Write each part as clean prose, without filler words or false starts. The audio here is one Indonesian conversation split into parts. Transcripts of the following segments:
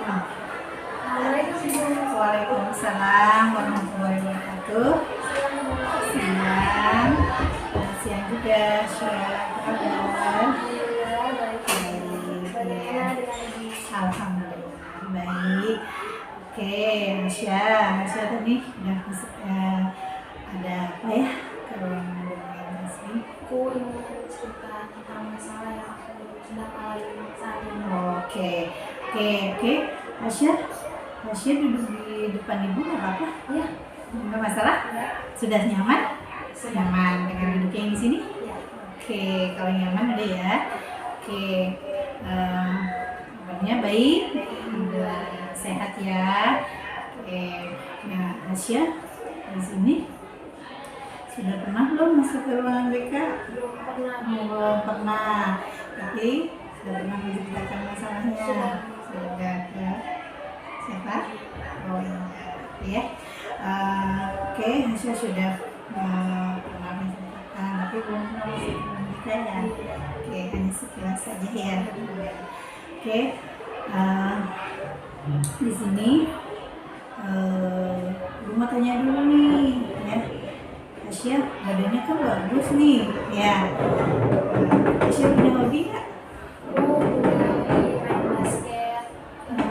Waalaikumsalam warahmatullahi wabarakatuh. Siang, siang juga. Apa kabar? Alhamdulillah baik. Oke, Asya tadi udah masuk ada apa ya ke ruang sini? Aku ingin cerita tentang masalah yang aku sedang alami saat ini. Oke. Asya duduk di depan ibu nggak apa-apa? Ya. Nggak masalah? Ya. Sudah nyaman? Nyaman dengan duduknya yang di sini? Ya. Oke, kalau nyaman ada ya. Oke, kabarnya baik, sehat ya. Oke, nah Asya di sini sudah pernah belum masuk ke ruangan BK? Belum pernah. Tapi sudah pernah menceritakan masalahnya. Sudah ya. Siapa? Oh iya. Oke, Asya sudah pernah menceritakan, tapi belum pernah masuk ke ruangan BK ya. Oke, hanya sekilas saja ya. Oke, di sini gue mau tanya dulu nih ya. Asya badannya kan bagus nih ya. Asya punya hobi nggak? Punya main basket,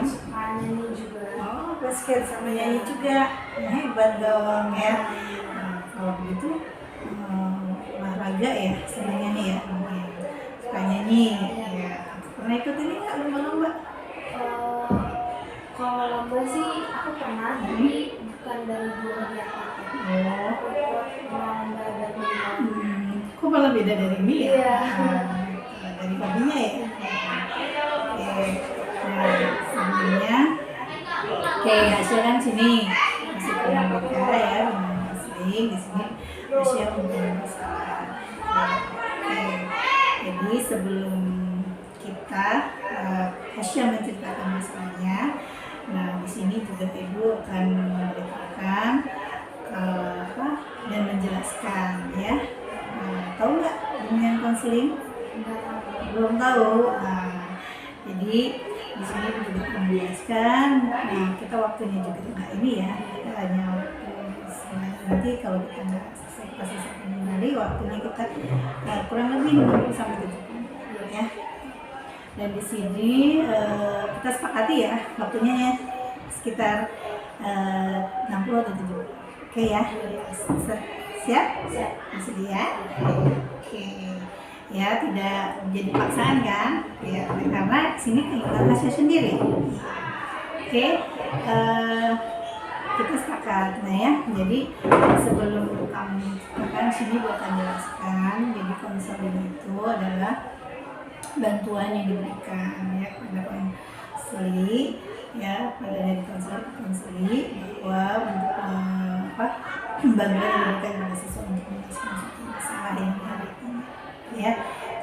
suka nyanyi juga. Oh, basket sama nyanyi juga. Hebat dong ya. Kalau begitu olahraga ya, senangnya nih ya. Suka nyanyi ya. Pernah ikut ini nggak lomba-lomba? Kalau lomba sih aku pernah, tapi bukan dari juara di apa. Oh. Aku ikut lomba badminton. Kok malah beda dari ini ya? Iya. Dari hobinya ya? Oke. Nah, sebelumnya Asya kan sini masih kurang BK ya, asing di sini Asya punya masalah. Oke. Jadi sebelum kita Asya menceritakan masalahnya, nah di sini juga Ibu akan memberitakan dan menjelaskan ya. Tahu nggak dengan konseling? Belum tahu. Jadi di sini juga akan menjelaskan. Nah, kita waktunya juga nggak ini ya. Kita hanya waktu nanti kalau kita nggak selesai proses hari waktunya kita kurang lebih 60 sampai 70 ya. Dan di sini kita sepakati ya waktunya ya sekitar 60 atau 70. Oke ya. Siap? Siap. Bersedia? Oke. Ya, tidak menjadi paksaan kan? Ya, karena sini keinginan Asya sendiri. Oke. Kita sepakat, nah ya. Jadi sebelum kamu ceritakan sini buat jelaskan. Jadi konseling itu adalah bantuan yang diberikan ya kepada konseli ya pada dari konseli bahwa untuk bantuan yang diberikan kepada siswa untuk menyelesaikan masalah yang dihadapi ya.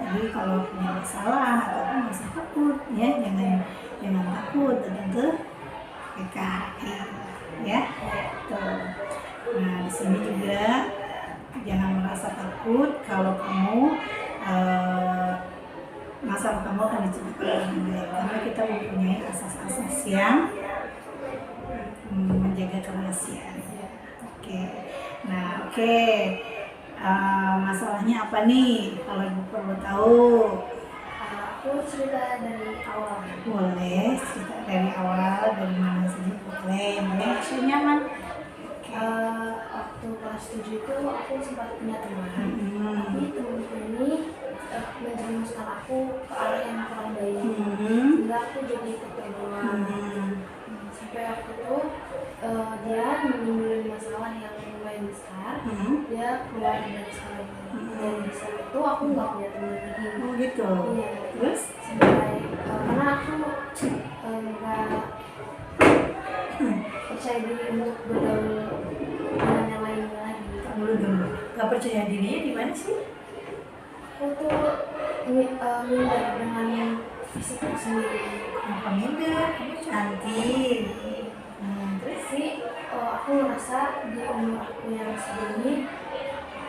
Jadi kalau punya masalah ataupun masih takut ya jangan takut datang ke BK ya. Tuh. Nah di sini juga jangan merasa takut kalau kamu masalah kamu akan diceritakan dengan baik karena kita mempunyai asas-asas yang menjaga kerahasiaan. Oke. Nah, masalahnya apa nih? Kalau Ibu perlu tahu. Aku cerita dari awal. Boleh cerita dari awal, dari mana saja boleh. Yang penting Asya nyaman. Waktu kelas 7 itu aku sempat punya teman. Tapi temanku ini menjerumuskan aku ke arah yang kurang baik. Sehingga aku jadi ikut terbawa. Sampai waktu itu dia menimbulkan masalah yang lumayan besar. Dia keluar dari sekolah ini. Dan di saat itu aku nggak punya teman lagi. Oh gitu. Iya. Terus? Sampai karena aku nggak percaya diri untuk bergaul dengan yang lainnya lagi. Dulu. Gak percaya dirinya di mana sih? Aku tuh minder dengan fisikku sendiri. Kenapa minder? Kamu cantik. Terus? Sih, aku ngerasa di umur aku yang segini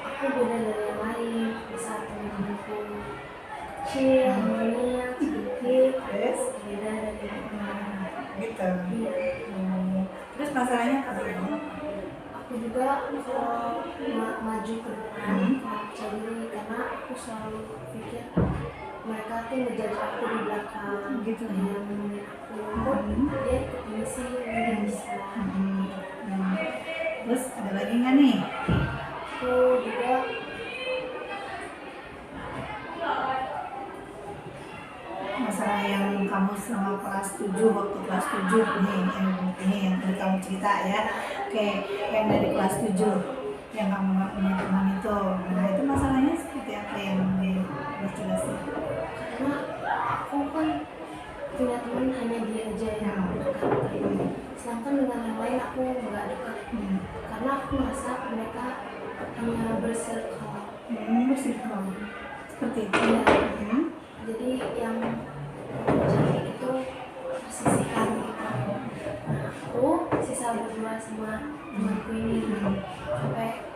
aku beda dari yang lain. Di saat teman-temanku kecil, monyet, sedikit, Terus? beda dari yang lain. Gitu. Iya. Terus masalahnya apa tuh? Aku juga kalau maju ke depan kalau percaya diri, karena aku selalu pikir mereka tuh ngejudge aku di belakang Gitu. yang nemenin aku kok dia ikut ini sih, dia bisa. Terus ada lagi nggak nih? Aku juga Masalah yang kamu selama kelas 7, waktu kelas 7 ini yang tadi kamu cerita ya, kayak yang dari kelas 7 yang kamu nggak punya teman itu. Nah itu masalahnya seperti apa yang dijelasin? karena aku kan punya teman hanya dia aja yang dekat, sedangkan dengan yang lain aku nggak dekat karena aku merasa mereka hanya bersirkel. Bersirkel seperti itu. Iya. Jadi yang jadi itu tersisihkan gitu. Nah, aku sisa berdua sama temanku ini sampai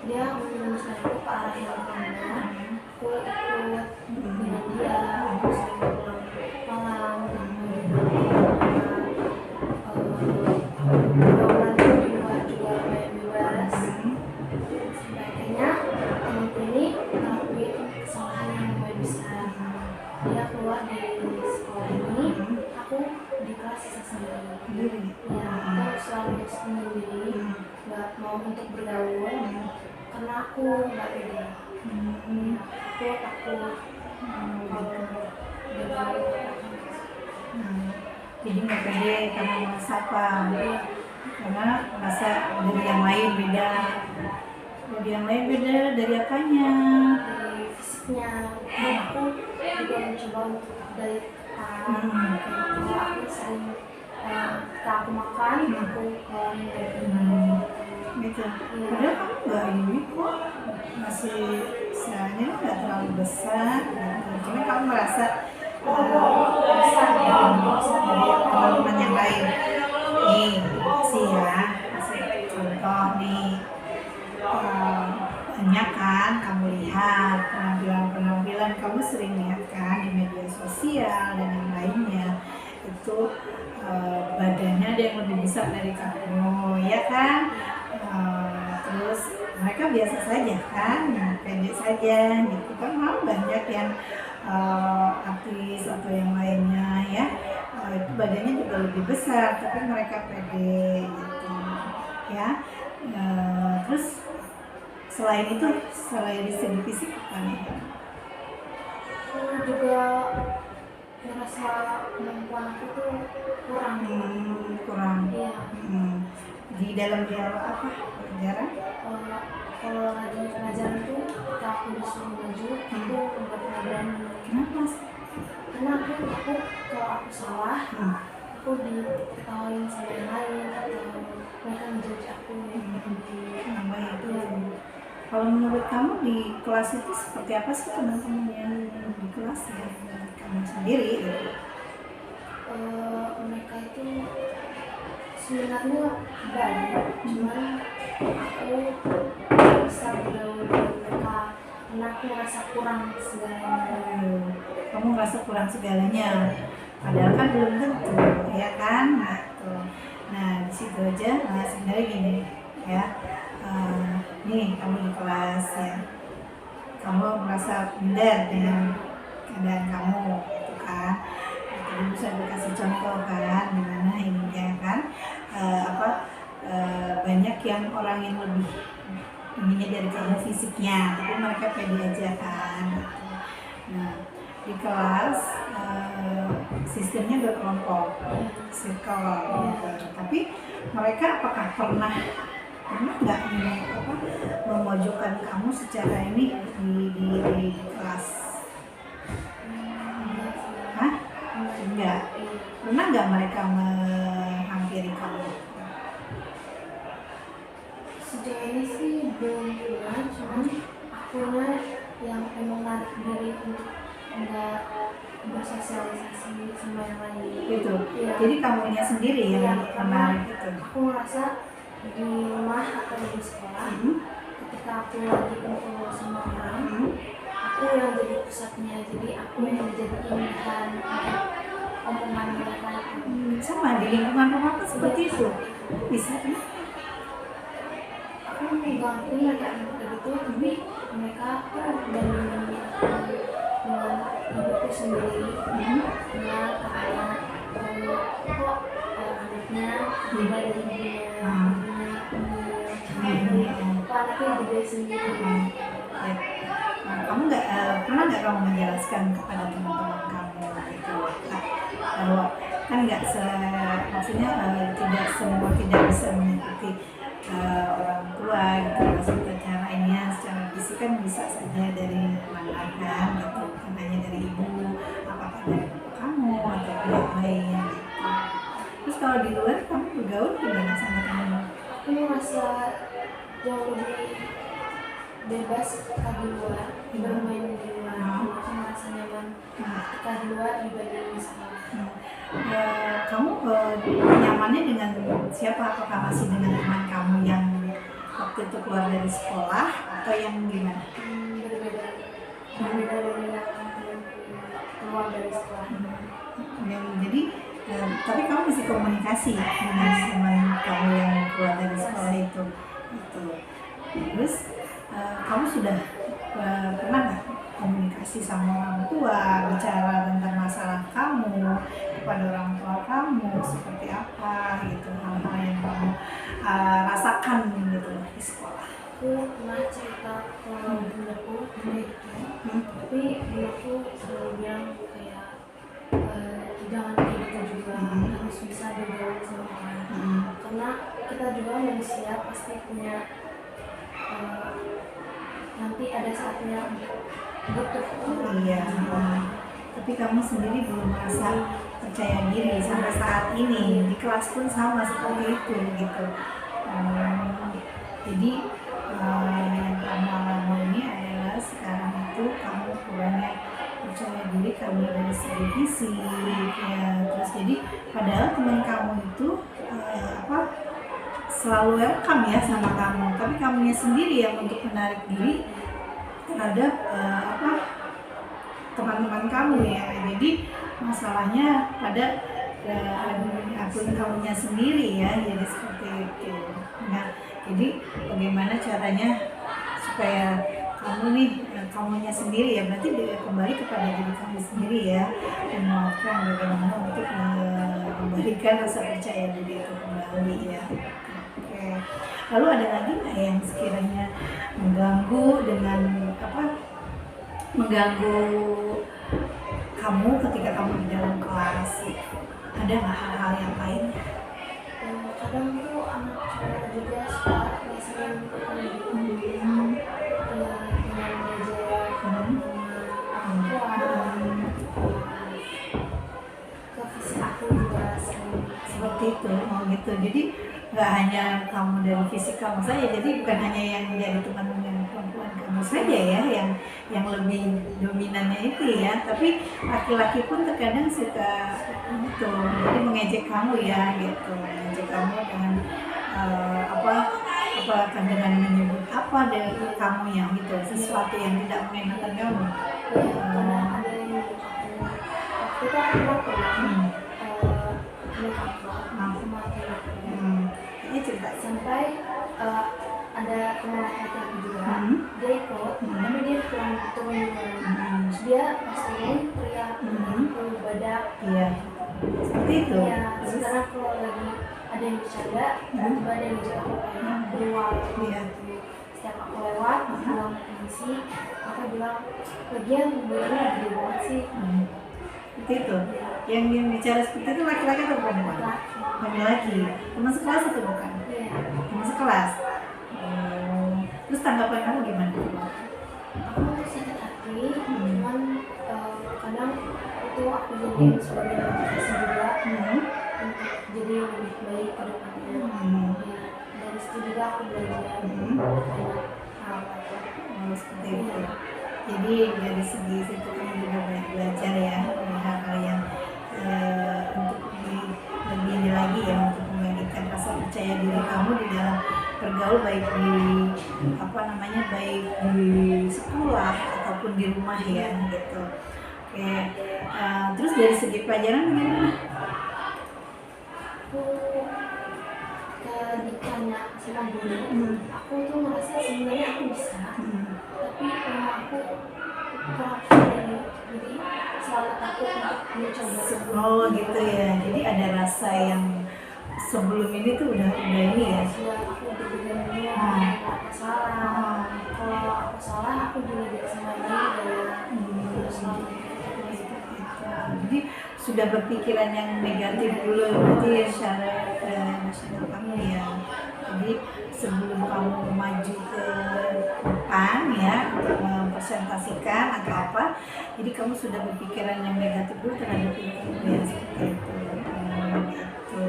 dia menjelaskan aku ke arah yang benar. Aku ikut dengan dia, aku sering pulang malam pergaulanku di luar juga lumayan bebas. Sampai akhirnya temanku ini melakukan kesalahan yang lumayan besar. Dia keluar dari sekolah ini, aku di kelas sisa sendiri. Ya, aku selalu sendiri, nggak mau untuk bergaul karena aku nggak pede. Aku takut kalau bergaul. Jadi nggak pede karena merasa apa? Karena merasa dari yang lain beda. Dari yang lain beda dari apanya? Dari fisiknya, aku juga mencoba untuk dari kalau aku sering ketika aku makan, aku keluarin dari Gitu. Padahal kamu nggak ini kok, masih istilahnya nggak terlalu besar. Gitu. Cuma kamu merasa besar ya, dari teman-teman yang lain. Nih, sih ya, kasih contoh nih. Banyak kan kamu lihat penampilan kamu sering lihat kan di media sosial dan yang lainnya itu badannya ada yang lebih besar dari kamu ya kan. Terus mereka biasa saja kan, pendek saja gitu kan. Mau banyak yang artis atau yang lainnya ya, itu badannya juga lebih besar tapi mereka pede gitu ya. Terus selain itu, selain dari segi fisik apa nih? aku juga merasa kemampuan aku tuh kurang. Kurang. Iya. Di dalam dialog apa? Pelajaran? Kalau lagi pelajaran tuh ketika aku disuruh maju, aku nggak pernah berani. Kenapa? Karena aku takut kalau aku salah, aku diketawain sama yang lain atau mereka ngejudge aku. Kalau menurut kamu di kelas itu seperti apa sih teman-teman yang di kelas ya, dari kamu sendiri gitu? Mereka itu sebenarnya banyak, cuman aku bisa bergaul dengan mereka karena aku merasa kurang segalanya. Kamu merasa kurang segalanya, padahal kan belum tentu ya kan. Nah di situ aja. Nah sebenarnya gini ya, nih kamu di kelas ya, kamu merasa minder dengan keadaan kamu gitu kan. Tadi bisa dikasih contoh kan, dimana ini ya kan, banyak yang orang yang lebih ininya dari kamu fisiknya, tapi mereka pede aja kan gitu. Nah di kelas sistemnya berkelompok, circle gitu. Tapi mereka apakah pernah nggak ini memojokkan kamu secara ini di kelas? Hah? Enggak. Pernah nggak mereka menghampiri kamu? Sejauh ini sih belum pernah, cuman akunya yang emang narik diri untuk enggak bersosialisasi sama yang lain. Gitu. Ya. Jadi kamunya sendiri yang menarik itu. Aku merasa di rumah atau di sekolah, ketika aku lagi kumpul sama orang, aku yang jadi pusatnya, jadi aku yang dijadiin bahan omongan mereka itu. Sama di lingkungan rumah pun seperti itu. Bisa kan? Aku nggak ngerti mereka kayak gitu, tapi mereka tuh bandingin aku dengan hidupku sendiri, dengan kakaknya, kok anaknya beda dari ibunya, kok anaknya beda sendiri. Ya. Nah, kamu nggak pernah nggak kamu menjelaskan kepada teman-teman kamu gitu bahwa kan nggak maksudnya tidak semua tidak bisa mengikuti orang tua gitu, maksudnya cara ini secara fisik kan bisa saja dari mana kan gitu, bukan hanya dari ibu, apakah dari bapak kamu atau pihak lain gitu. Terus kalau di luar kamu bergaul gimana sama teman? Aku merasa jauh lebih bebas ketika di luar, bermain di luar. Aku merasa nyaman ketika di luar dibanding di sekolah. Kamu nyamannya dengan siapa? Apakah masih dengan teman kamu yang waktu itu keluar dari sekolah atau yang gimana? Berbeda dari yang keluar dari sekolah. Jadi tapi kamu masih komunikasi dengan teman kamu yang keluar dari sekolah itu. Terus kamu sudah pernah nggak komunikasi sama orang tua, bicara tentang masalah kamu kepada orang tua kamu seperti apa gitu, hal-hal yang kamu rasakan gitu di sekolah? Aku pernah cerita ke bundaku tapi bundaku selalu bilang kayak jangan kayak gitu juga, harus bisa bergaul sama orang, karena kita juga manusia pasti punya nanti ada saatnya butuh. Iya. Tapi kamu sendiri belum merasa percaya diri sampai saat ini, di kelas pun sama seperti itu gitu. Jadi yang kamu alami ini adalah sekarang itu kamu kurangnya percaya diri kamu dari segi fisik ya, terus jadi padahal teman kamu itu selalu welcome ya sama kamu, tapi kamunya sendiri yang untuk menarik diri terhadap teman-teman kamu ya. Jadi masalahnya pada akun kamunya sendiri ya, jadi seperti itu. Nah, jadi bagaimana caranya supaya kamu nih kamunya sendiri ya, berarti kembali kepada diri kamu sendiri ya, menguatkan bagaimana untuk memberikan rasa percaya diri itu kembali ya. Oke. Lalu ada lagi nggak yang sekiranya mengganggu kamu ketika kamu di dalam kelas? Ada nggak hal-hal yang lain? Kadang tuh anak cowok juga suka ngeselin dengan belajar ke fisik aku juga seperti itu. Oh gitu. Jadi nggak hanya kamu dari fisik kamu saja, jadi bukan hanya yang menjadi teman dengan perempuan kamu saja ya yang lebih dominannya itu ya, tapi laki-laki pun terkadang suka itu, jadi mengejek kamu ya gitu, mengejek kamu dengan dengan menyebut apa dari kamu yang gitu, sesuatu yang tidak mengenakan kamu. karena ada yang waktu itu aku pernah Ini cerita sampai ada teman laki-laki aku juga, dia ikut, tapi dia pulang turun terus dia pas turun teriak badak. Iya, seperti itu. Ya, sekarang kalau lagi ada yang bercanda, tiba-tiba ada yang ngejek aku kayak keluar. Setiap aku lewat, aku bilang permisi, aku bilang lagian badannya gede banget sih. Seperti itu. Yang bicara seperti itu laki-laki atau perempuan? Laki-laki. Teman sekelas atau bukan? Iya. Teman sekelas. Terus tanggapan kamu gimana? Aku sakit hati, cuman kadang itu aku jadiin sebagai motivasi juga untuk jadi lebih baik ke depannya. Ya, dari situ juga aku belajar banyak hal. Seperti itu. Jadi dari segi situ kamu juga banyak belajar ya, hal-hal yang untuk lebih lagi ya, untuk memberikan rasa percaya diri kamu di dalam bergaul, baik di baik di sekolah ataupun di rumah ya gitu. Oke. Terus dari segi pelajaran bagaimana? Aku ditanya sama guru, aku tuh merasa sebenarnya aku bisa, tapi aku kurang pede, jadi selalu takut untuk mencoba. Oh gitu ya. Jadi ada rasa yang sebelum ini tuh udah ini ya. Sudah aku udah aku salah. Kalau aku salah, aku juga bisa lagi dan selalu Gitu. Jadi sudah berpikiran yang negatif dulu berarti ya secara kamu ya. Jadi sebelum kamu maju ke depan ya untuk mempresentasikan atau apa, jadi kamu sudah berpikiran yang negatif dulu terhadap diri kamu ya seperti itu. Gitu.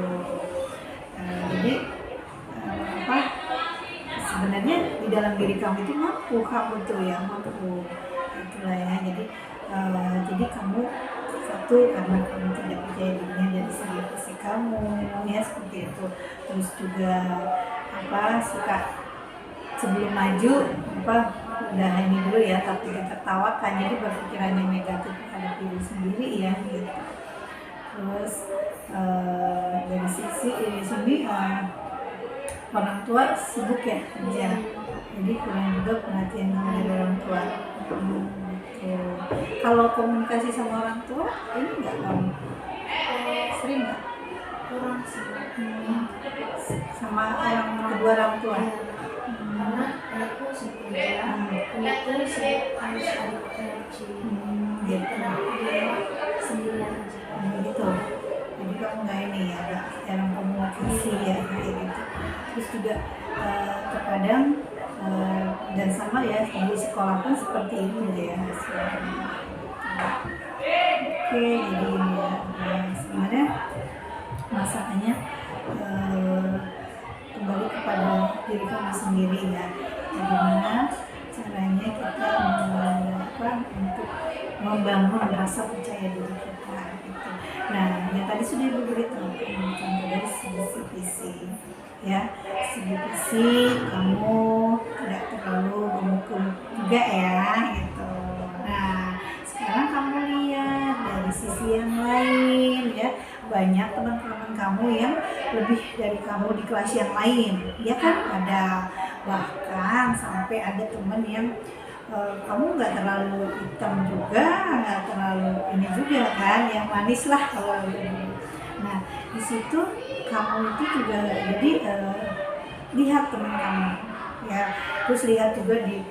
Jadi apa? Sebenarnya di dalam diri kamu itu kamu tuh ya mampu itulah ya. Jadi kamu satu karena kamu tidak percaya dirinya dari segi fisik kamu ya seperti itu. Terus juga suka sebelum maju udah ini dulu ya tapi tertawakan, jadi berpikiran yang negatif terhadap diri sendiri ya gitu. Terus dari sisi ini sini orang tua sibuk ya kerja, jadi kurang juga perhatian dari orang tua. Gitu. Kalau komunikasi sama orang tua ini nggak kamu sering nggak? kurang sih. Sama kedua orang tua. Karena aku sebelumnya itu harus ada energi, Gitu. karena aku di rumah sendirian aja. Gitu. Jadi kamu nggak ini ya, nggak dalam komunikasi ya kayak gitu. Terus juga terkadang dan sama ya di sekolah pun seperti itu ya. Oke, jadi ini ya. Sebenarnya masalahnya kembali kepada diri kamu sendiri ya. Bagaimana caranya kita untuk membangun rasa percaya diri kita gitu. Nah, yang tadi sudah Ibu beritahu contoh dari segi fisik ya, segi fisik kamu tidak terlalu gemuk-gemuk juga ya gitu. Nah, sekarang kamu lihat dari sisi yang lain ya, banyak teman-teman kamu yang lebih dari kamu di kelas yang lain ya kan, ada bahkan sampai ada teman yang kamu nggak terlalu hitam juga, nggak terlalu ini juga kan, yang manis lah kalau ini. Nah di situ kamu itu juga jadi lihat teman kamu ya, terus lihat juga di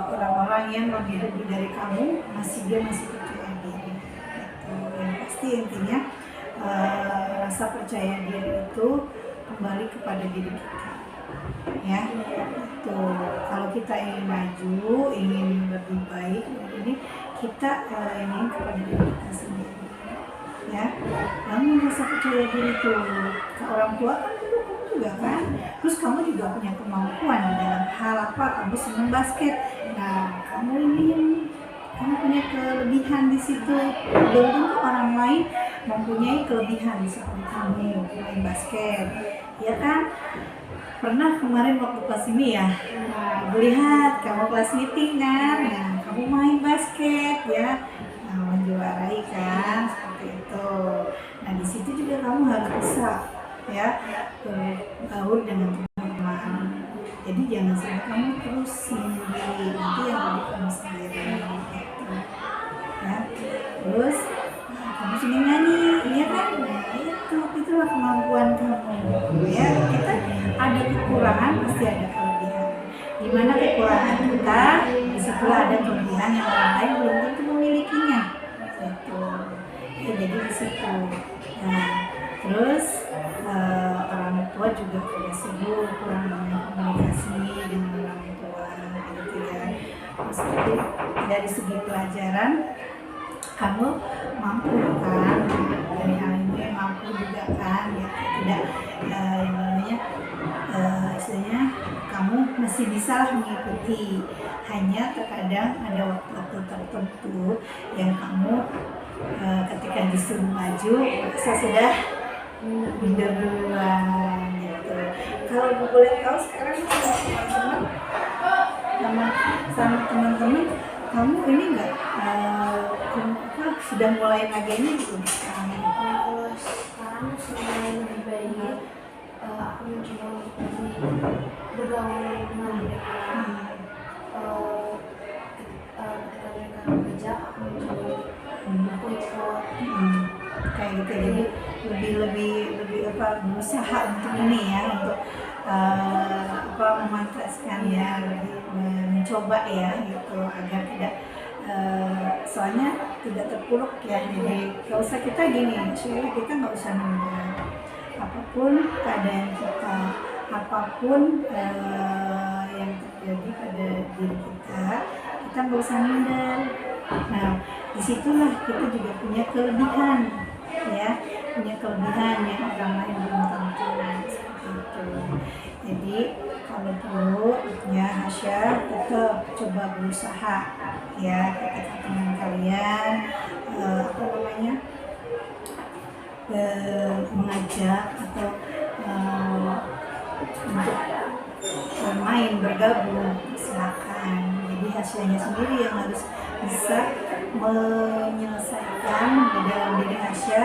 orang-orang yang lebih dari kamu dia masih percaya diri gitu. Yang pasti intinya rasa percaya diri itu kembali kepada diri kita ya. Tuh, kalau kita ingin maju, ingin lebih baik, ini kita ingin kepada diri kita sendiri ya. Kamu rasa percaya diri tuh ke orang tua kan mendukung juga kan. Terus kamu juga punya kemampuan dalam hal apa, kamu senang basket, nah kamu punya kelebihan di situ. Belum tentu orang lain mempunyai kelebihan seperti kamu main basket ya kan. Pernah kemarin waktu kelas ini ya, lihat kamu kelas meeting kan, nah kamu main basket ya, menjuarai kan seperti itu. Nah di situ juga kamu harus bisa ya bergaul dengan teman-teman. Jadi jangan sampai kamu terus sendiri, nanti yang jadi kamu sendiri gitu ya. Terus kamu senang nyanyi, iya kan? Nah itulah kemampuan kamu ya. Kita ada kekurangan, pasti ada kelebihan. Di mana kekurangan kita, disitulah ada kelebihan yang orang lain belum tentu memilikinya. Gitu. Ya, jadi di situ. Nah, terus orang tua juga tidak sibuk, kurang komunikasi dengan orang tua, gitu ya. Terus dari segi pelajaran, kamu mampu kan dari hal ini, mampu juga kan ya, tidak yang namanya istilahnya kamu masih bisa lah mengikuti, hanya terkadang ada waktu-waktu tertentu yang kamu ketika disuruh maju saya sudah minder duluan gitu. Kalau boleh tahu sekarang sama teman-teman kamu ini nggak sudah mulai lagi ini belum? Kalau sekarang sudah lebih baik, aku mencoba untuk bergaul dengan mereka. Ketika mereka mengajak, aku mencoba aku ikut. Kayak gitu, jadi lebih berusaha untuk ini ya, untuk memantaskan ya, lebih mencoba ya gitu, agar tidak soalnya tidak terpuruk ya. Jadi gak usah kita gini, kita nggak usah minder apapun keadaan kita, apapun yang terjadi pada diri kita nggak usah minder. Nah, disitulah kita juga punya kelebihan ya, punya kelebihan yang orang lain belum tentu, seperti itu. Jadi kalau perlu ya Hasya tetap coba berusaha ya, ketika teman kalian mengajak atau untuk bermain, bergabung, silakan. Jadi Hasyanya sendiri yang harus bisa menyelesaikan di dalam diri Hasya,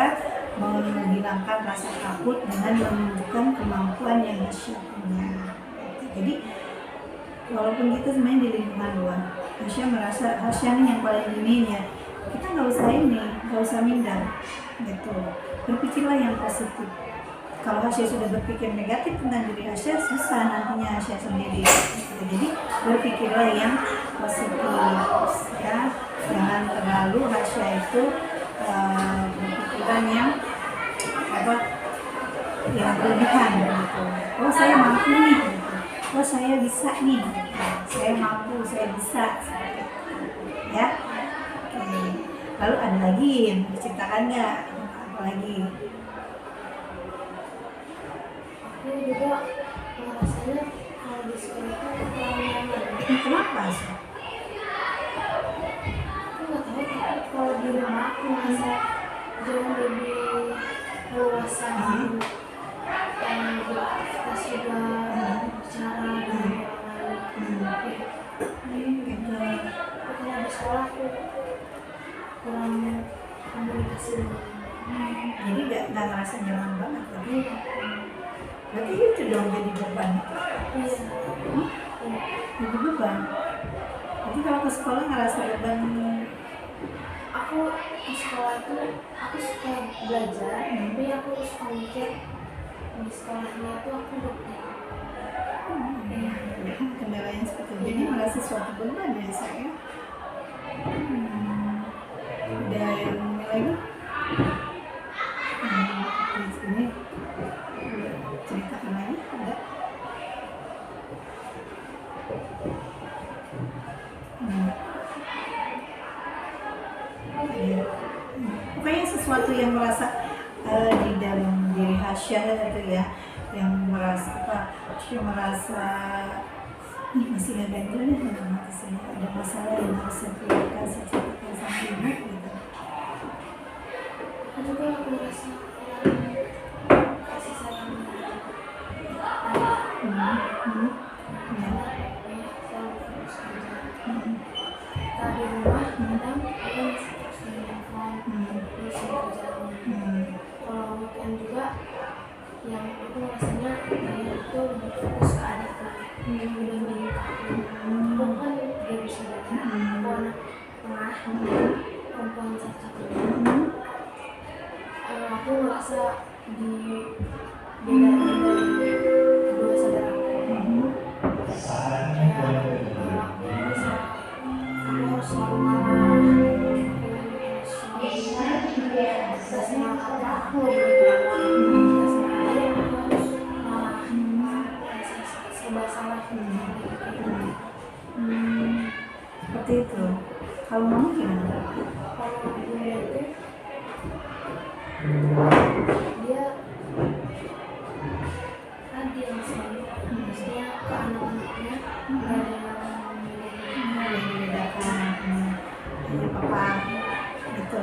menghilangkan rasa takut dengan menunjukkan kemampuan yang Hasya punya. Jadi walaupun kita sebenarnya di lingkungan luar, Hasya merasa Hasya nih yang paling ini ya, kita nggak usah minder gitu. Berpikirlah yang positif. Kalau Hasya sudah berpikir negatif tentang diri Hasya, susah nantinya Hasya sendiri. Jadi berpikirlah yang positif ya, jangan terlalu Hasya itu berpikiran yang berlebihan gitu. Oh saya mampu nih, gitu. Oh saya bisa nih, gitu. Saya mampu, saya bisa, ya. Oke. Lalu ada lagi yang diceritakan nggak? Apa lagi? Aku juga merasanya kalau di sekolah itu kurang nyaman. Kenapa sih? Aku nggak tahu, tapi kalau di rumah aku merasa jauh lebih leluasa dan beraktivitas juga, bicara dengan orang lain. Gitu. Tapi kalau di sekolah aku kurang komunikasi dengan Jadi nggak ngerasa nyaman banget lagi. Berarti itu dong jadi beban. Jadi beban. Jadi kalau ke sekolah ngerasa beban. aku di sekolah itu aku suka belajar, tapi aku suka mikir di sekolahnya itu aku betah. Kendalanya seperti itu. Jadi merasa suatu beban ya saya. Ada yang lagi? Di sini ceritakan lagi ada. Pokoknya sesuatu yang merasa di dalam diri Hasya itu ya, yang merasa masih nggak ganjil nih dalam hati saya, ada masalah yang harus saya ceritakan sama ibu gitu. Aku juga merasa kasih sayang di rumah, kadang aku masih terus nelfon, terus kerjaan. Kalau weekend juga, yang aku rasanya ayah itu lebih fokus ke adikku dibanding aku. Aku kan gak bisa banyak, aku anak tengah, perempuan satu-satunya. Aku merasa di beda dari kedua saudara aku. Aku harus selalu marah, sama kakak aku lebih sama adik aku harus marah, serba salah. Seperti itu. Kalau mama gimana? Kalau bunda itu dia adil selalu, maksudnya ke anak-anaknya nggak ada yang Membedakan hanya papa gitu.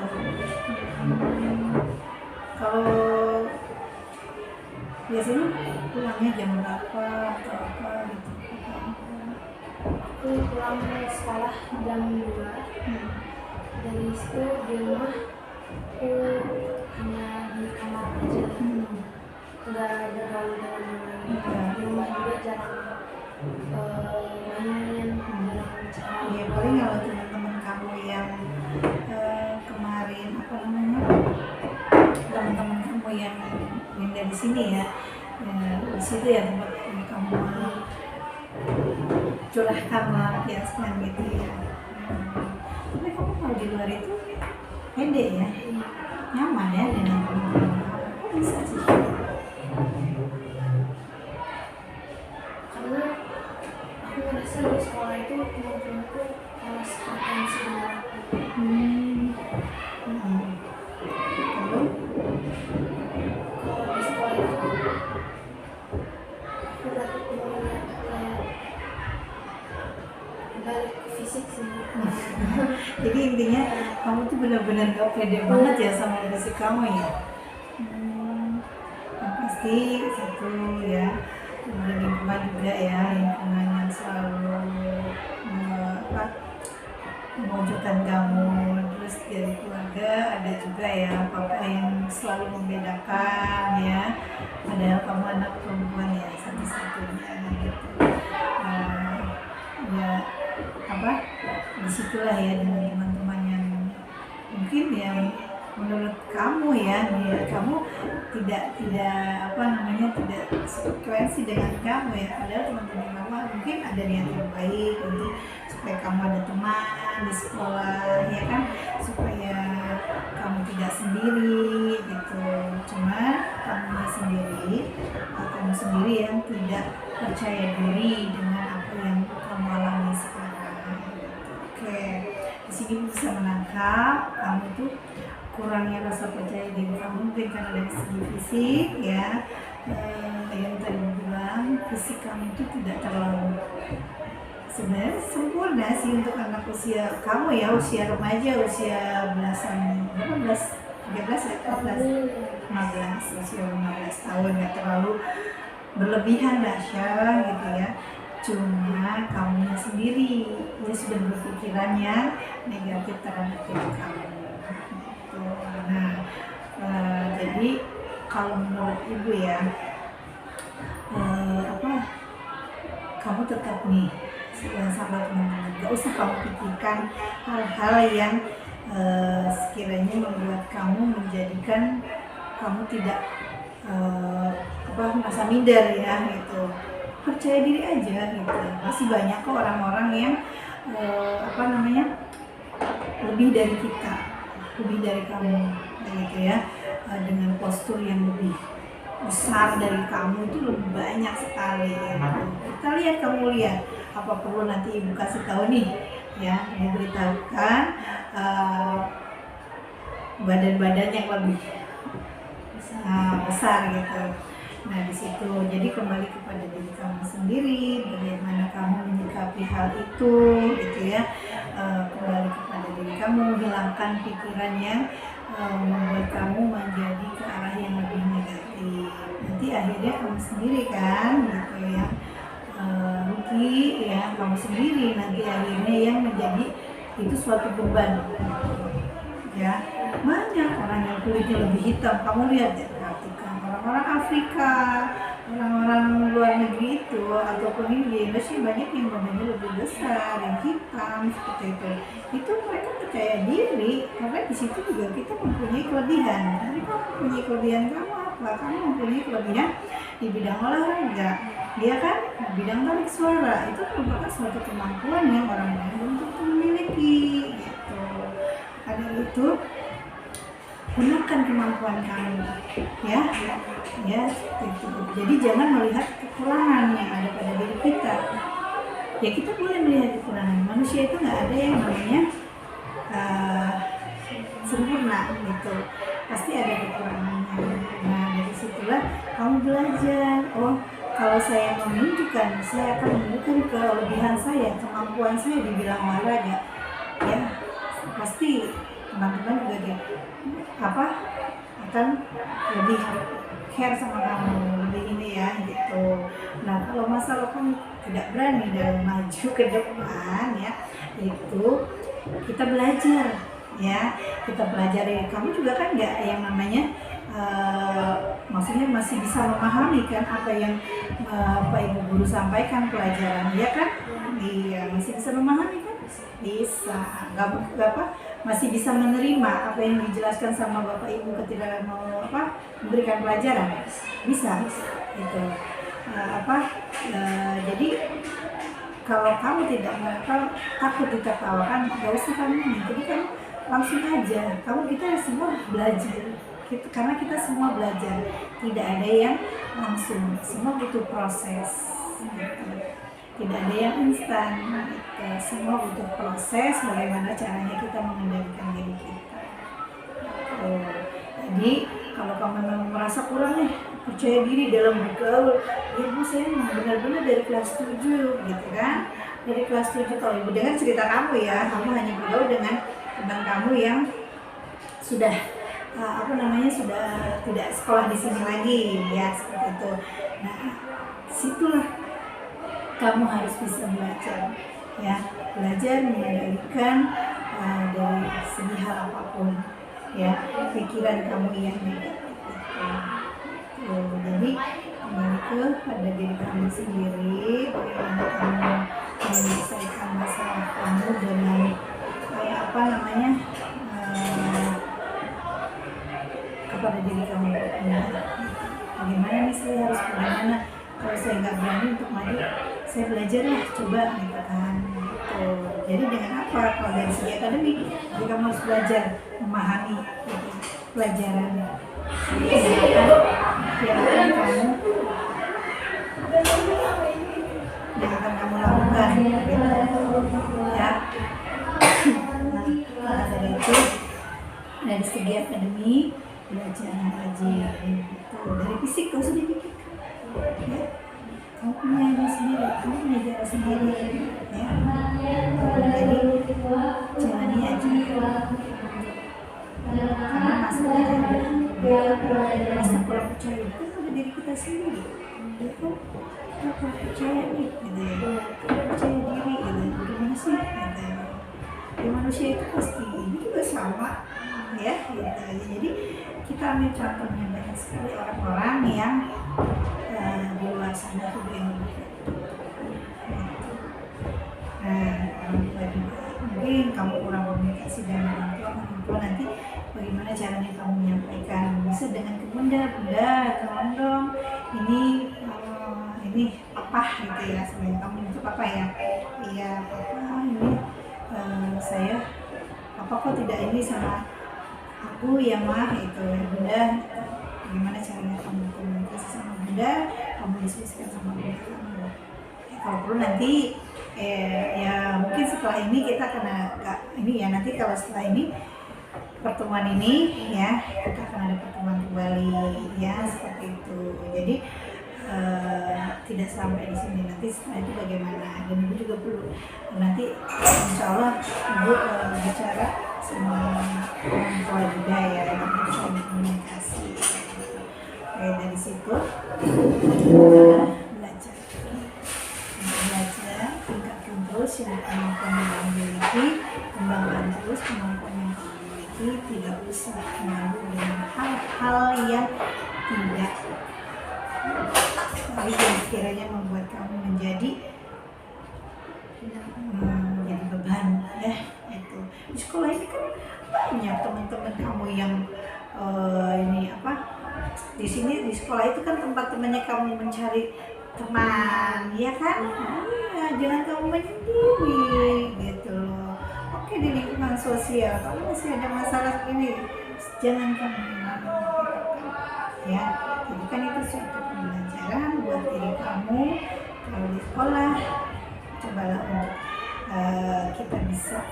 Kalau biasanya pulangnya jam berapa atau apa gitu? aku pulang sekolah jam 2. Dari situ di rumah aku hanya di kamar aja, nggak bergaul dengan yang lain. Di rumah juga jarang main, jarang bicara. Ya paling kalau teman-teman kamu yang kemarin apa namanya, teman-teman kamu yang dari sini ya, di situ ya tempat yang kamu curahkan lampiaskan gitu ya. Tapi kamu kalau di luar itu pede ya, nyaman ya dengan teman-teman kamu. Kok bisa sih? Karena aku merasa di sekolah itu teman-temanku frekuensi dengan aku. Lalu Kalau di sekolah itu aku dapat melihat kayak balik ke fisik sih. jadi intinya kamu tuh benar-benar gak pede banget ya sama fisik kamu ya. Yang pasti satu ya, kemudian lingkungan juga ya, lingkungan yang selalu memojokkan kamu. Terus dari keluarga ada juga ya papa yang selalu membedakan ya, padahal kamu anak perempuan ya satu-satunya gitu. Ya apa, disitulah ya dengan teman-teman yang mungkin yang menurut kamu ya, kamu tidak apa namanya, tidak frekuensi dengan kamu ya, padahal teman-teman kamu mungkin ada niat yang baik untuk supaya kamu ada teman di sekolah ya kan, supaya kamu tidak sendiri gitu. Cuma kamu sendiri yang tidak percaya diri dengan apa yang kamu alami sekarang. Oke, di sini bisa menangkap kamu tuh kurangnya rasa percaya diri kamu mungkin karena dari segi fisik ya, yang tadi bilang fisik kamu itu tidak terlalu sebenarnya sempurna sih untuk anak usia kamu ya, usia remaja, usia belasan, berapa belas, 13 ya, 15, usia 15 tahun, nggak terlalu berlebihan lah Syah gitu ya. Cuma kamu sendiri dia sudah berpikiran yang negatif terhadap diri kamu gitu. Nah jadi kalau menurut ibu ya, kamu tetap nih sama teman-teman, gak usah kamu pikirkan hal-hal yang sekiranya membuat kamu menjadikan kamu tidak merasa minder ya gitu. Percaya diri aja gitu. Masih banyak kok orang-orang yang lebih dari kita, lebih dari kamu gitu ya, dengan postur yang lebih besar dari kamu itu lebih banyak sekali gitu. Kita lihat, kamu lihat, apa perlu nanti ibu kasih tahu nih ya, diberitahukan badan-badan yang lebih besar gitu. Nah di situ jadi kembali kepada diri kamu sendiri, bagaimana kamu menyikapi hal itu gitu ya. Kembali kepada diri kamu, hilangkan pikiran yang membuat kamu menjadi ke arah yang lebih negatif. Nanti akhirnya kamu sendiri kan gitu ya, rugi ya, kamu sendiri nanti akhirnya yang menjadi itu suatu beban ya. Banyak orang yang kulitnya lebih hitam, kamu lihat ya, perhatikan orang-orang Afrika, orang-orang luar negeri itu ataupun ini di Indonesia banyak yang badannya lebih besar, yang hitam seperti itu mereka percaya diri karena di situ juga kita mempunyai kelebihan. Jadi kamu mempunyai kelebihan, kamu apa? Kamu mempunyai kelebihan di bidang olahraga, dia kan di bidang tarik suara, itu merupakan suatu kemampuan yang orang lain belum tentu memiliki gitu. Karena itu gunakan kemampuan kamu ya seperti itu. Jadi jangan melihat kekurangan yang ada pada diri kita ya. Kita boleh melihat kekurangan manusia, itu nggak ada yang namanya sempurna gitu, pasti ada kekurangannya. Nah dari situlah kamu belajar, oh kalau saya menunjukkan, saya akan menunjukkan kelebihan saya, kemampuan saya di bidang olahraga ya, pasti teman-teman juga akan lebih care sama kamu, lebih ini ya gitu. Nah kalau masalah kamu tidak berani dalam maju ke depan ya, itu kita belajar ya, kita belajar dari kamu juga kan nggak yang namanya maksudnya masih bisa memahami kan apa yang Pak Ibu guru sampaikan pelajaran ya kan, iya masih bisa memahami kan, bisa nggak apa masih bisa menerima apa yang dijelaskan sama Bapak Ibu ketika mau memberikan pelajaran, bisa gitu. Jadi kalau kamu tidak takut ditertawakan, gak usah kamu ini, jadi kamu langsung aja, kita semua belajar karena kita semua belajar, tidak ada yang langsung, semua butuh proses gitu. Tidak ada yang instan gitu. Semua butuh proses bagaimana caranya kita mengendalikan diri kita gitu. Jadi kalau kamu memang merasa kurang nih percaya diri dalam bergaul, ibu saya memang benar-benar dari kelas 7 gitu kan, dari kelas 7. Kalau ibu dengar cerita kamu ya, kamu hanya bergaul dengan teman kamu yang sudah sudah tidak sekolah di sini lagi ya, seperti itu. Nah situlah kamu harus bisa belajar ya, belajar mengendalikan dari segi hal apapun ya, pikiran kamu yang negatif itu. Jadi kembali ke pada diri kamu sendiri, bagaimana kamu menyelesaikan masalah kamu dengan kepada diri kamu. Bagaimana nih saya harus bagaimana, kalau saya nggak berani untuk maju, saya belajar lah coba gitu kan gitu. Jadi dengan apa, kalau dari segi akademik, jadi kamu harus belajar memahami gitu, pelajaran yang akan kamu lakukan gitu. Ya. Nah dari itu, dari segi akademik belajar rajin gitu. Dari fisik gak usah dipikirkan ya, kamu punya ini sendiri, kamu punya jalan sendiri ya. Jadi jalani aja karena masa kurang percaya itu pada diri kita sendiri ya kan, kita kurang percaya nih gitu ya, kurang percaya diri gitu, gimana sih gitu ya, manusia itu pasti ini juga sama ya gitu. Jadi kita ambil contohnya banyak sekali orang-orang yang di luar sana tuh berilmu gitu. Nah orang tua juga mungkin kamu kurang komunikasi dengan orang tua nanti bagaimana caranya kamu menyampaikan, bisa dengan ke bunda tolong dong ini apa gitu ya, sebenarnya kamu itu apa ya, iya papa ini saya apa kok tidak ini sama aku ya mah itu ya bunda, gimana caranya kamu komunikasi sama bunda, kamu diskusikan sama bunda kamu ya, kalau perlu nanti ya mungkin setelah ini kita nanti kalau setelah ini pertemuan ini ya kita akan ada pertemuan kembali ya, seperti itu. Jadi tidak sampai di sini, nanti setelah itu bagaimana, dan ibu juga perlu nanti insya Allah ibu bicara sama orang tua juga ya, yang bisa komunikasi. Oke, dari situ belajar tingkatkan terus yang kemampuan yang kamu miliki, kembangkan terus kemampuan yang kamu miliki, tidak usah malu dengan hal-hal yang tidak yang sekiranya membuat kamu menjadi beban ya itu. Di sekolah ini kan banyak teman-teman kamu yang di sini di sekolah itu kan tempat temannya kamu mencari teman ya kan, jangan kamu menyendiri gitu loh. Oke, di lingkungan sosial kamu masih ada masalah ini, jangan kamu ya, jadi kan itu suatu pembelajaran buat diri kamu. Kalau di sekolah cobalah untuk kita bisa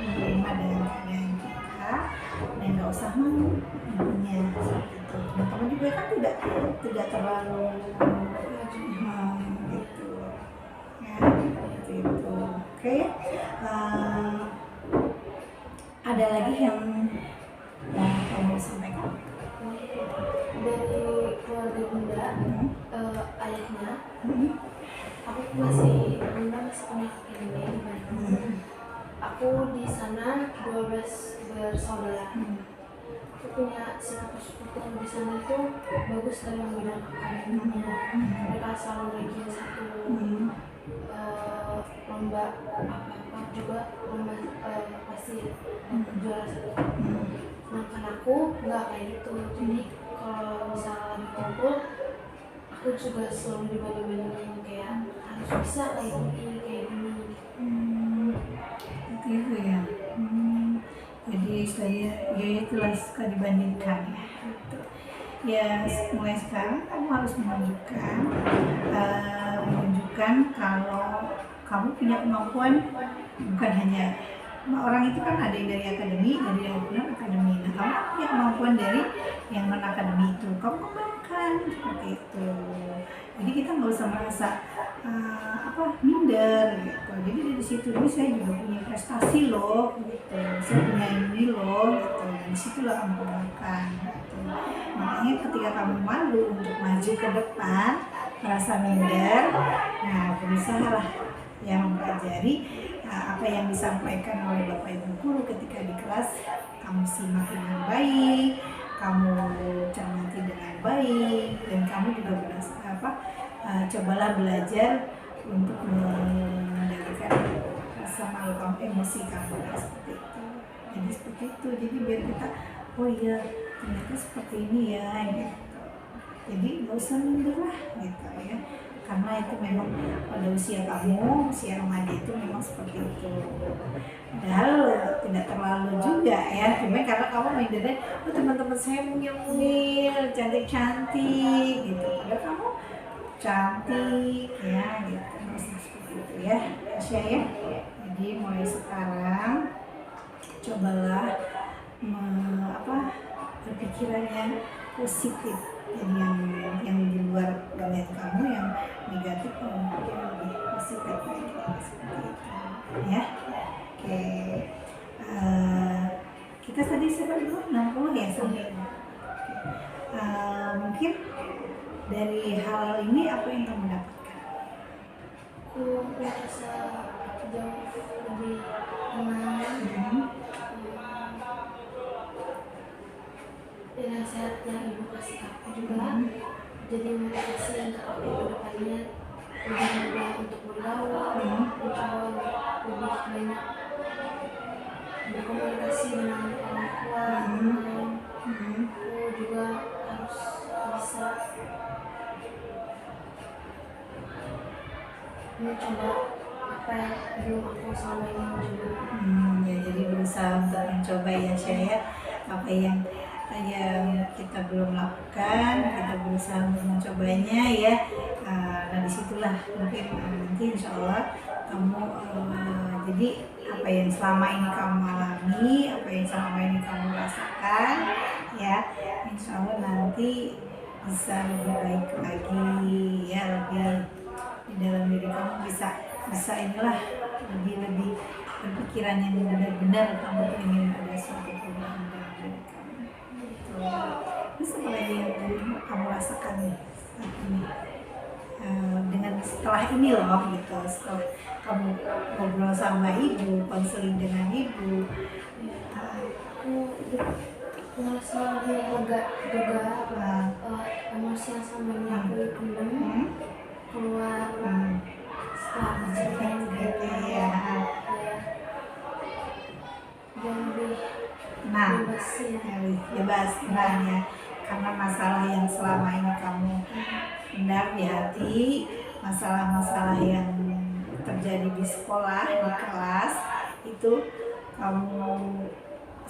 menerima dengan keadaan kita dan nggak usah malu intinya seperti itu. Teman-teman juga kan tidak terlalu gitu ya, seperti itu. Oke. Ada lagi yang kamu sampaikan? Dari keluarga bunda, aku masih punya kakek nenek di Bandung. Aku di sana 12 bersaudara. Aku punya sepupu di sana itu bagus dalam bidang akademiknya. Mereka selalu ranking satu lomba apa juga lomba pasti juara satu. Sedangkan aku nggak kayak gitu. Jadi kalau misalnya lagi kumpul, aku juga selalu dibanding-bandingin kayak harus bisa kayak gini. Gitu ya. Jadi saya ya itulah suka dibandingkan ya. Gitu. Ya mulai sekarang kamu harus menunjukkan kalau kamu punya kemampuan, bukan hanya orang itu kan ada yang dari akademi, dari yang non akademi. Nah kamu punya kemampuan dari yang non akademi itu, kamu kembangkan seperti itu. Jadi kita nggak usah merasa minder gitu. Jadi dari situ ini saya juga punya prestasi loh, gitu. Saya punya ini loh, gitu. Dan disitulah kamu kembangkan. Gitu. Makanya ketika kamu malu untuk maju ke depan, merasa minder, nah berusahalah yang mempelajari apa yang disampaikan oleh Bapak Ibu guru ketika di kelas, kamu simak dengan baik, kamu cermati dengan baik, dan kamu juga cobalah belajar untuk mengendalikan rasa malu kamu, emosi kamu seperti itu. Jadi seperti itu. Jadi biar kita, oh iya ternyata seperti ini ya, gitu. Jadi nggak usah minder lah, gitu ya. Karena itu memang pada usia kamu, usia remaja itu memang seperti itu. Padahal tidak terlalu juga ya, cuma karena kamu mindernya, oh teman-teman saya mungil-mungil, cantik-cantik gitu. Padahal kamu cantik ya, gitu. Masih seperti itu ya, Asya ya. Jadi mulai sekarang cobalah berpikirannya positif. Jadi yang di luar domain kamu yang negatif kamu pikir lebih positif lagi seperti itu ya. Oke, kita tadi sampai dulu 60 ya sampai. Mungkin dari hal ini apa yang kamu dapatkan? Aku merasa jauh lebih tenang. Dan nasihatnya ibu kasih aku juga jadi motivasi untuk aku ke depannya lebih mudah untuk bergaul, mencoba lebih banyak berkomunikasi dengan orang tua. Aku juga harus bisa mencoba apa yang belum aku selama ini mencoba. Ya, jadi berusaha untuk mencoba ya saya apa yang kita belum lakukan, kita berusaha untuk mencobanya ya. Nah disitulah mungkin nanti insya Allah kamu jadi apa yang selama ini kamu alami, apa yang selama ini kamu rasakan ya, insya Allah nanti bisa lebih baik lagi ya, lebih di dalam diri kamu bisa inilah lebih berpikiran yang benar-benar kamu ingin ada suatu perubahan dalam diri kamu. Terus apa lagi yang kamu rasakan saat ini dengan setelah ini loh gitu, setelah kamu ngobrol sama ibu, konseling dengan ibu? Aku merasa lebih lega juga. Emosi yang sama ini aku pendam keluar setelah kejadian gitu ya. Dan lebih bebas ya, karena masalah yang selama ini kamu pendam di hati, masalah-masalah yang terjadi di sekolah, di kelas itu kamu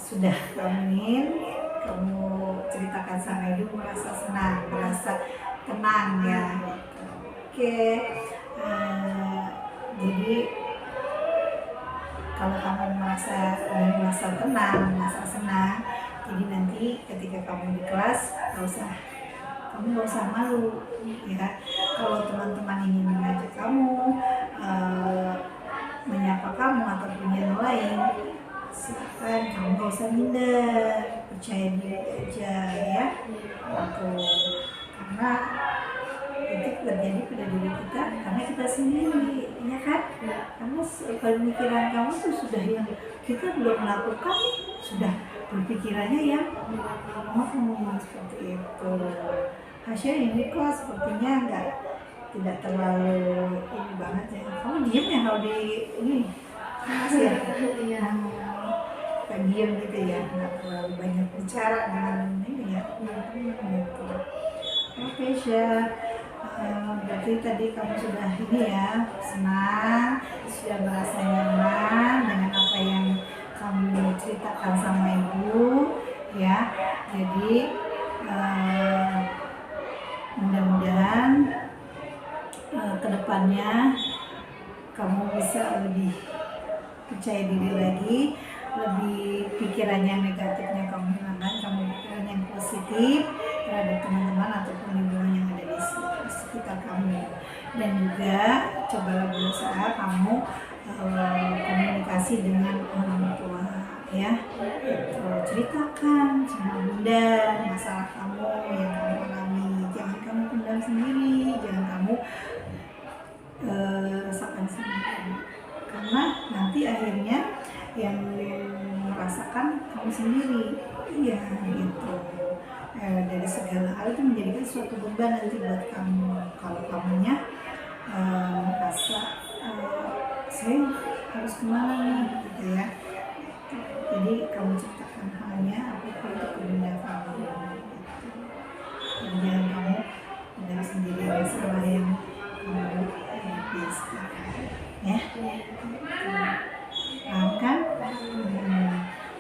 sudah kamu ceritakan sama ibu, merasa senang, merasa tenang ya. Oke, jadi kalau kamu merasa tenang, merasa senang, jadi nanti ketika kamu di kelas kamu nggak usah malu ya. Kalau teman-teman ingin mengajak kamu, menyapa kamu ataupun yang lain, silakan, kamu nggak usah minder, percaya diri aja ya. Karena itu terjadi pada diri kita karena kita sendiri, ya kan? Karena pemikiran kamu tuh sudah yang kita belum melakukan, sudah berpikirannya yang seperti itu. Hasya ini kok sepertinya tidak terlalu ini banget ya. Kamu diem ya kalau di ini Mas ya? Kayak diem gitu ya, nggak terlalu banyak bicara dengan ini ya. Gitu. Oke, Syah. Berarti tadi kamu sudah ini ya, senang, sudah merasa nyaman dengan apa yang kamu ceritakan sama ibu, ya. Jadi mudah-mudahan kedepannya kamu bisa lebih percaya diri lagi, lebih pikirannya negatifnya kamu hilangkan, kamu pikiran yang positif terhadap teman-teman ataupun lingkungan yang ada di sekitar kamu. Dan juga cobalah berusaha kamu komunikasi dengan orang tua, ya. Ceritakan sama bunda masalah kamu yang kamu alami, jangan kamu pendam sendiri, jangan kamu rasakan sendiri, karena nanti akhirnya yang merasakan kamu sendiri, iya gitu. Dari segala hal itu menjadikan suatu beban nanti buat kamu kalau kamunya merasa saya harus kemana nih gitu ya. Jadi kamu ceritakan halnya apapun itu ke bunda kamu gitu. Dan jangan kamu pendam sendiri masalah yang kamu biasa ya. Paham kan?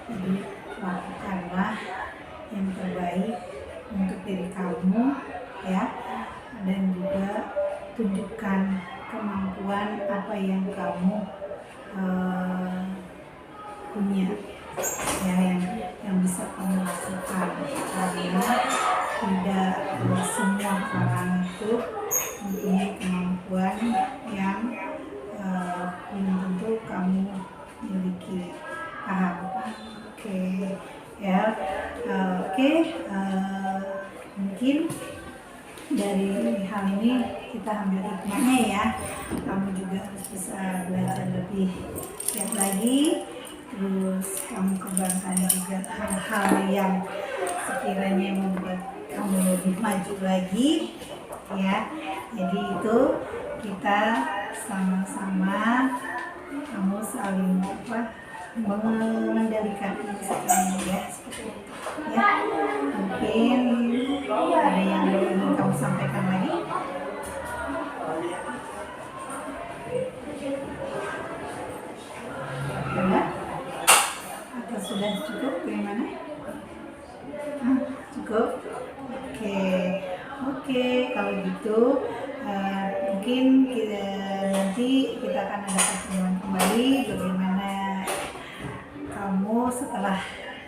Jadi lakukanlah yang terbaik untuk diri kamu ya, dan juga tunjukkan kemampuan apa yang kamu punya ya, yang bisa kamu lakukan, karena tidak semua orang itu mempunyai kemampuan yang belum tentu kamu miliki. Paham? Oke. Ya, oke. Mungkin dari hal ini kita ambil hikmahnya ya. Kamu juga harus bisa belajar lebih giat lagi. Terus kamu kembangkan juga hal-hal yang sekiranya membuat kamu lebih maju lagi, ya. Jadi itu kita sama-sama, kamu saling mengendalikan kamu ya, seperti itu. Ya, mungkin ada yang ingin kamu sampaikan lagi. Ya, atau sudah cukup? Bagaimana? Cukup? Oke, kalau gitu mungkin nanti kita akan ada pertemuan kembali bagaimana kamu setelah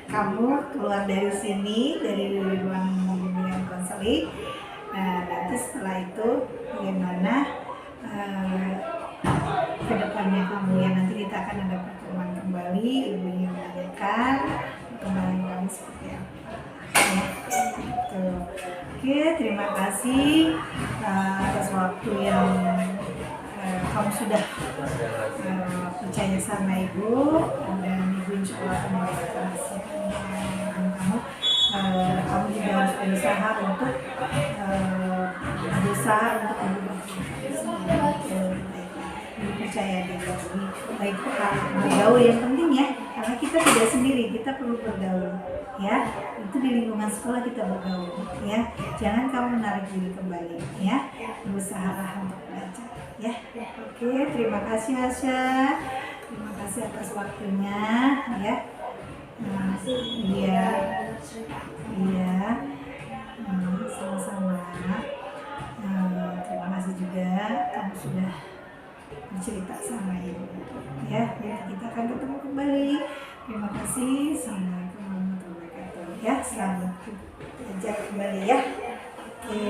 kamu keluar dari sini, dari ruang bimbingan konseling. Nah, nanti setelah itu bagaimana kedepannya kamu ya. Nanti kita akan ada pertemuan kembali, ibu yang menanyakan perkembangan kamu seperti apa ya. Gitu. Oke, terima kasih atas waktu yang kamu sudah percaya sama ibu, dan ibu insya Allah akan memberikan nasihatnya kamu. Kamu juga harus berusaha untuk percaya diri, baik bergaul yang penting ya, karena kita tidak sendiri, kita perlu bergaul ya. Itu di lingkungan sekolah kita bergaul ya, jangan kamu menarik diri kembali ya, berusahalah untuk belajar ya. Oke, terima kasih Asya, terima kasih atas waktunya ya. Iya, sama-sama. Terima kasih juga kamu sudah bercerita sama ibu ya. Kita akan ketemu kembali. Terima kasih. Assalamualaikum warahmatullahi wabarakatuh ya. Selamat belajar kembali ya. Oke.